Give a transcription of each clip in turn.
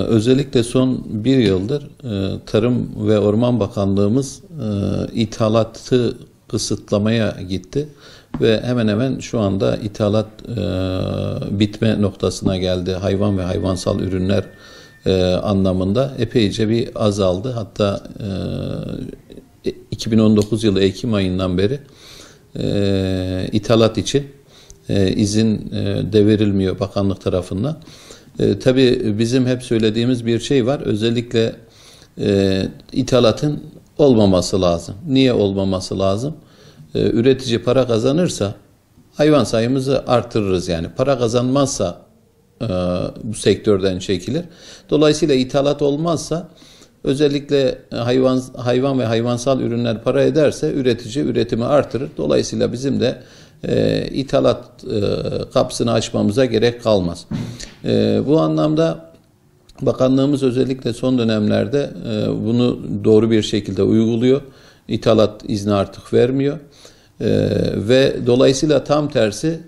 Özellikle son bir yıldır Tarım ve Orman Bakanlığımız ithalatı kısıtlamaya gitti ve hemen hemen şu anda ithalat bitme noktasına geldi. Hayvan ve hayvansal ürünler anlamında epeyce bir azaldı. Hatta 2019 yılı Ekim ayından beri ithalat için izin de verilmiyor bakanlık tarafından. Tabii bizim hep söylediğimiz bir şey var. Özellikle ithalatın olmaması lazım. Niye olmaması lazım? Üretici para kazanırsa hayvan sayımızı artırırız yani. Para kazanmazsa bu sektörden çekilir. Dolayısıyla ithalat olmazsa özellikle hayvan ve hayvansal ürünler para ederse üretici üretimi artırır. Dolayısıyla bizim de ithalat kapısını açmamıza gerek kalmaz. Bu anlamda bakanlığımız özellikle son dönemlerde bunu doğru bir şekilde uyguluyor. İthalat izni artık vermiyor. Ve dolayısıyla tam tersi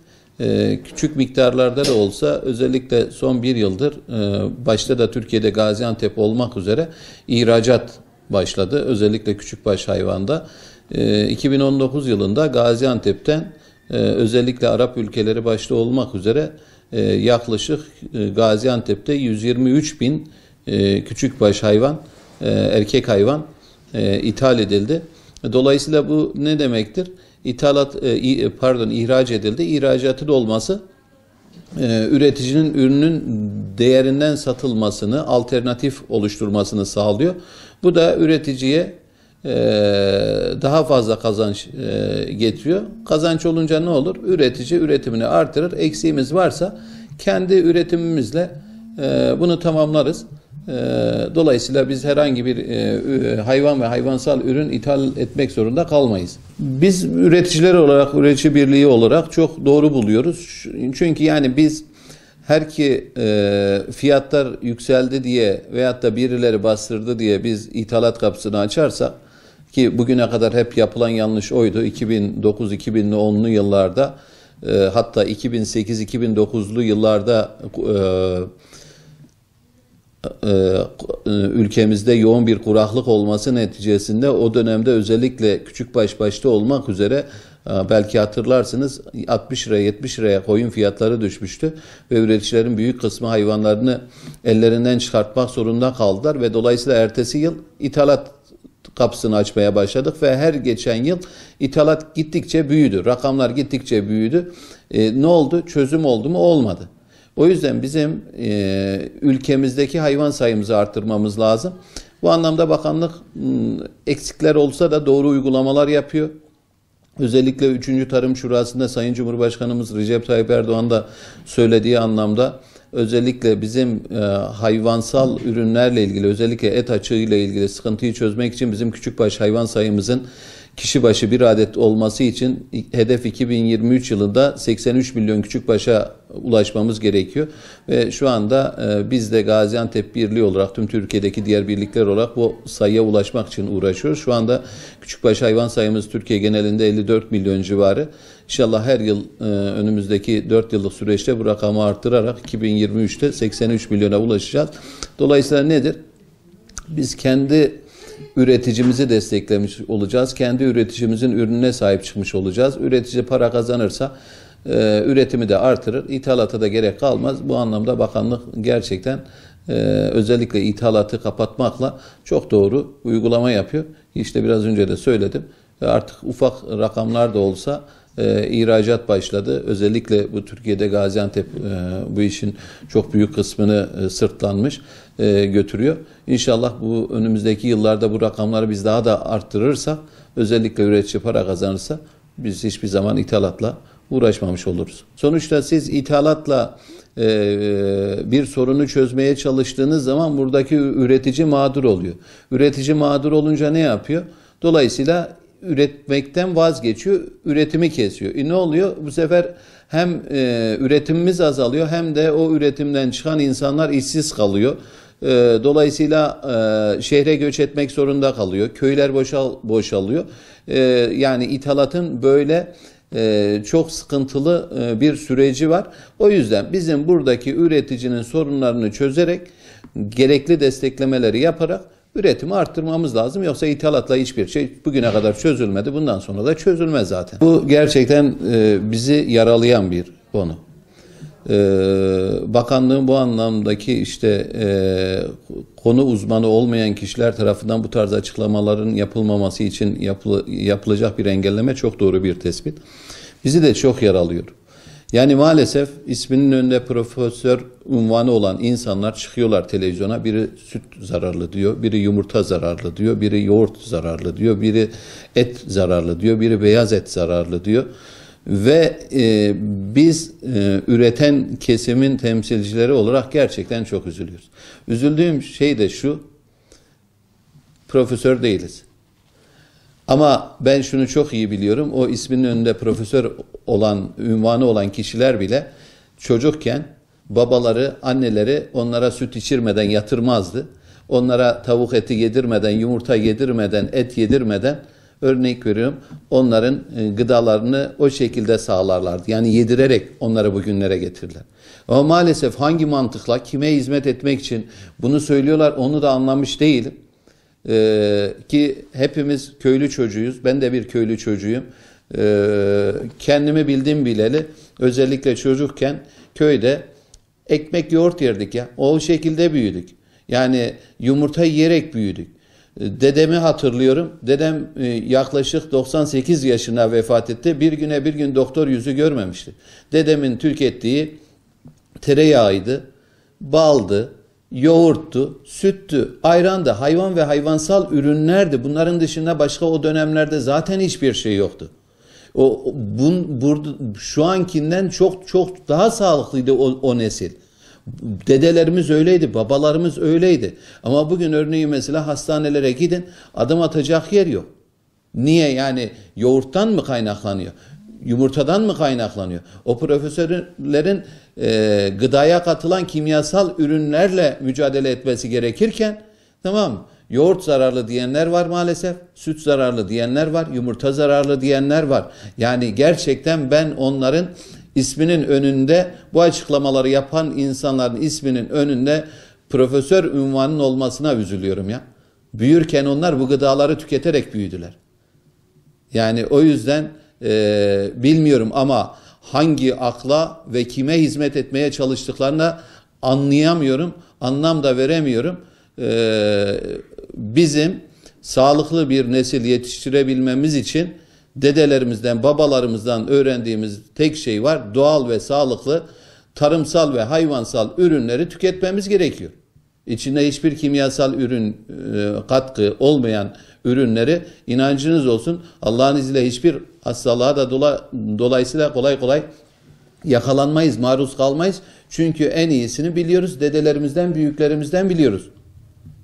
küçük miktarlarda da olsa özellikle son bir yıldır başta da Türkiye'de Gaziantep olmak üzere ihracat başladı. Özellikle küçükbaş hayvanda. 2019 yılında Gaziantep'ten özellikle Arap ülkeleri başta olmak üzere yaklaşık Gaziantep'te 123 bin küçükbaş hayvan, erkek hayvan ithal edildi. Dolayısıyla bu ne demektir? İhraç edildi. İhracatın olması üreticinin ürünün değerinden satılmasını, alternatif oluşturmasını sağlıyor. Bu da üreticiye daha fazla kazanç getiriyor. Kazanç olunca ne olur? Üretici üretimini artırır. Eksiğimiz varsa kendi üretimimizle bunu tamamlarız. Dolayısıyla biz herhangi bir hayvan ve hayvansal ürün ithal etmek zorunda kalmayız. Biz üreticiler olarak, üretici birliği olarak çok doğru buluyoruz. Çünkü yani biz her ki fiyatlar yükseldi diye veyahut da birileri bastırdı diye biz ithalat kapısını açarsak, ki bugüne kadar hep yapılan yanlış oydu. 2009-2010'lu yıllarda hatta 2008-2009'lu yıllarda ülkemizde yoğun bir kuraklık olması neticesinde o dönemde özellikle küçükbaş başta olmak üzere belki hatırlarsınız 60 liraya 70 liraya koyun fiyatları düşmüştü ve üreticilerin büyük kısmı hayvanlarını ellerinden çıkartmak zorunda kaldılar ve dolayısıyla ertesi yıl ithalat kapısını açmaya başladık ve her geçen yıl ithalat gittikçe büyüdü. Rakamlar gittikçe büyüdü. Ne oldu? Çözüm oldu mu? Olmadı. O yüzden bizim ülkemizdeki hayvan sayımızı artırmamız lazım. Bu anlamda bakanlık eksikler olsa da doğru uygulamalar yapıyor. Özellikle 3. Tarım Şurası'nda Sayın Cumhurbaşkanımız Recep Tayyip Erdoğan da söylediği anlamda özellikle bizim hayvansal ürünlerle ilgili, özellikle et açığıyla ilgili sıkıntıyı çözmek için bizim küçükbaş hayvan sayımızın kişi başı bir adet olması için hedef 2023 yılında 83 milyon küçükbaşa ulaşmamız gerekiyor. Ve şu anda biz de Gaziantep Birliği olarak tüm Türkiye'deki diğer birlikler olarak bu sayıya ulaşmak için uğraşıyoruz. Şu anda küçükbaş hayvan sayımız Türkiye genelinde 54 milyon civarı. İnşallah her yıl önümüzdeki 4 yıllık süreçte bu rakamı arttırarak 2023'te 83 milyona ulaşacağız. Dolayısıyla nedir? Biz kendi üreticimizi desteklemiş olacağız. Kendi üreticimizin ürününe sahip çıkmış olacağız. Üretici para kazanırsa üretimi de artırır. İthalata da gerek kalmaz. Bu anlamda bakanlık gerçekten özellikle ithalatı kapatmakla çok doğru uygulama yapıyor. İşte biraz önce de söyledim. Artık ufak rakamlar da olsa ihracat başladı. Özellikle bu Türkiye'de Gaziantep bu işin çok büyük kısmını sırtlanmış götürüyor. İnşallah bu önümüzdeki yıllarda bu rakamları biz daha da arttırırsak, özellikle üretici para kazanırsa biz hiçbir zaman ithalatla uğraşmamış oluruz. Sonuçta siz ithalatla bir sorunu çözmeye çalıştığınız zaman buradaki üretici mağdur oluyor. Üretici mağdur olunca ne yapıyor? Dolayısıyla üretmekten vazgeçiyor, üretimi kesiyor. Ne oluyor? Bu sefer hem üretimimiz azalıyor hem de o üretimden çıkan insanlar işsiz kalıyor. Dolayısıyla şehre göç etmek zorunda kalıyor. Köyler boşalıyor. Yani ithalatın böyle çok sıkıntılı bir süreci var. O yüzden bizim buradaki üreticinin sorunlarını çözerek, gerekli desteklemeleri yaparak üretimi arttırmamız lazım. Yoksa ithalatla hiçbir şey bugüne kadar çözülmedi. Bundan sonra da çözülmez zaten. Bu gerçekten bizi yaralayan bir konu. Bakanlığın bu anlamdaki işte konu uzmanı olmayan kişiler tarafından bu tarz açıklamaların yapılmaması için yapılacak bir engelleme çok doğru bir tespit. Bizi de çok yaralıyor. Yani maalesef isminin önünde profesör unvanı olan insanlar çıkıyorlar televizyona. Biri süt zararlı diyor, biri yumurta zararlı diyor, biri yoğurt zararlı diyor, biri et zararlı diyor, biri beyaz et zararlı diyor. Ve biz üreten kesimin temsilcileri olarak gerçekten çok üzülüyoruz. Üzüldüğüm şey de şu, profesör değiliz. Ama ben şunu çok iyi biliyorum, o isminin önünde profesör olan, ünvanı olan kişiler bile çocukken babaları, anneleri onlara süt içirmeden yatırmazdı. Onlara tavuk eti yedirmeden, yumurta yedirmeden, et yedirmeden, örnek veriyorum, onların gıdalarını o şekilde sağlarlardı. Yani yedirerek onları bugünlere getirdiler. Ama maalesef hangi mantıkla, kime hizmet etmek için bunu söylüyorlar onu da anlamış değilim. Ki hepimiz köylü çocuğuyuz. Ben de bir köylü çocuğuyum. Kendimi bildim bileli, özellikle çocukken köyde ekmek yoğurt yerdik ya. O şekilde büyüdük. Yani yumurta yiyerek büyüdük. Dedemi hatırlıyorum. Dedem yaklaşık 98 yaşına vefat etti. Bir gün doktor yüzü görmemişti. Dedemin tükettiği tereyağıydı, baldı, yoğurttu, süttü, ayrandı, hayvan ve hayvansal ürünlerdi. Bunların dışında başka o dönemlerde zaten hiçbir şey yoktu. Şu ankinden çok daha sağlıklıydı o nesil. Dedelerimiz öyleydi, babalarımız öyleydi. Ama bugün örneğin mesela hastanelere gidin, adım atacak yer yok. Niye? Yani yoğurttan mı kaynaklanıyor? Yumurtadan mı kaynaklanıyor? O profesörlerin gıdaya katılan kimyasal ürünlerle mücadele etmesi gerekirken, tamam mı? Yoğurt zararlı diyenler var maalesef, süt zararlı diyenler var, yumurta zararlı diyenler var. Yani gerçekten ben onların isminin önünde, bu açıklamaları yapan insanların isminin önünde profesör unvanının olmasına üzülüyorum ya. Büyürken onlar bu gıdaları tüketerek büyüdüler. Yani o yüzden bilmiyorum ama hangi akla ve kime hizmet etmeye çalıştıklarını anlayamıyorum, anlam da veremiyorum. Bizim sağlıklı bir nesil yetiştirebilmemiz için dedelerimizden, babalarımızdan öğrendiğimiz tek şey var. Doğal ve sağlıklı tarımsal ve hayvansal ürünleri tüketmemiz gerekiyor. İçinde hiçbir kimyasal ürün, katkı olmayan ürünleri, inancınız olsun, Allah'ın izniyle hiçbir hastalığa da dolayısıyla kolay kolay yakalanmayız, maruz kalmayız. Çünkü en iyisini biliyoruz. Dedelerimizden, büyüklerimizden biliyoruz.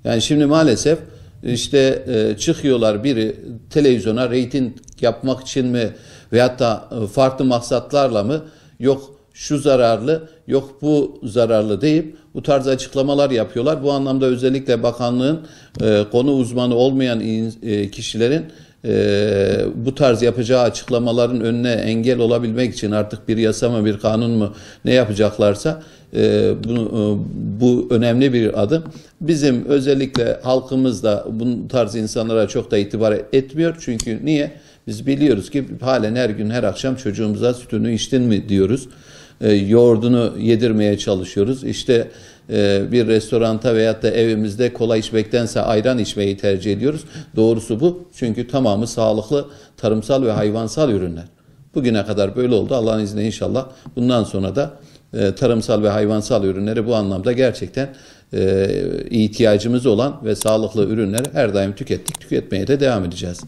Yani şimdi maalesef işte çıkıyorlar biri televizyona reyting yapmak için mi veyahut da farklı maksatlarla mı, yok şu zararlı, yok bu zararlı deyip bu tarz açıklamalar yapıyorlar. Bu anlamda özellikle bakanlığın konu uzmanı olmayan kişilerin bu tarz yapacağı açıklamaların önüne engel olabilmek için artık bir yasa mı, bir kanun mu, ne yapacaklarsa bu önemli bir adım. Bizim özellikle halkımız da bu tarz insanlara çok da itibar etmiyor. Çünkü niye? Biz biliyoruz ki halen her gün her akşam çocuğumuza sütünü içtin mi diyoruz. Yoğurdunu yedirmeye çalışıyoruz. İşte bir restoranta veyahut da evimizde kola içmektense ayran içmeyi tercih ediyoruz. Doğrusu bu. Çünkü tamamı sağlıklı tarımsal ve hayvansal ürünler. Bugüne kadar böyle oldu. Allah'ın izniyle inşallah bundan sonra da tarımsal ve hayvansal ürünleri bu anlamda gerçekten ihtiyacımız olan ve sağlıklı ürünleri her daim tüketmeye de devam edeceğiz.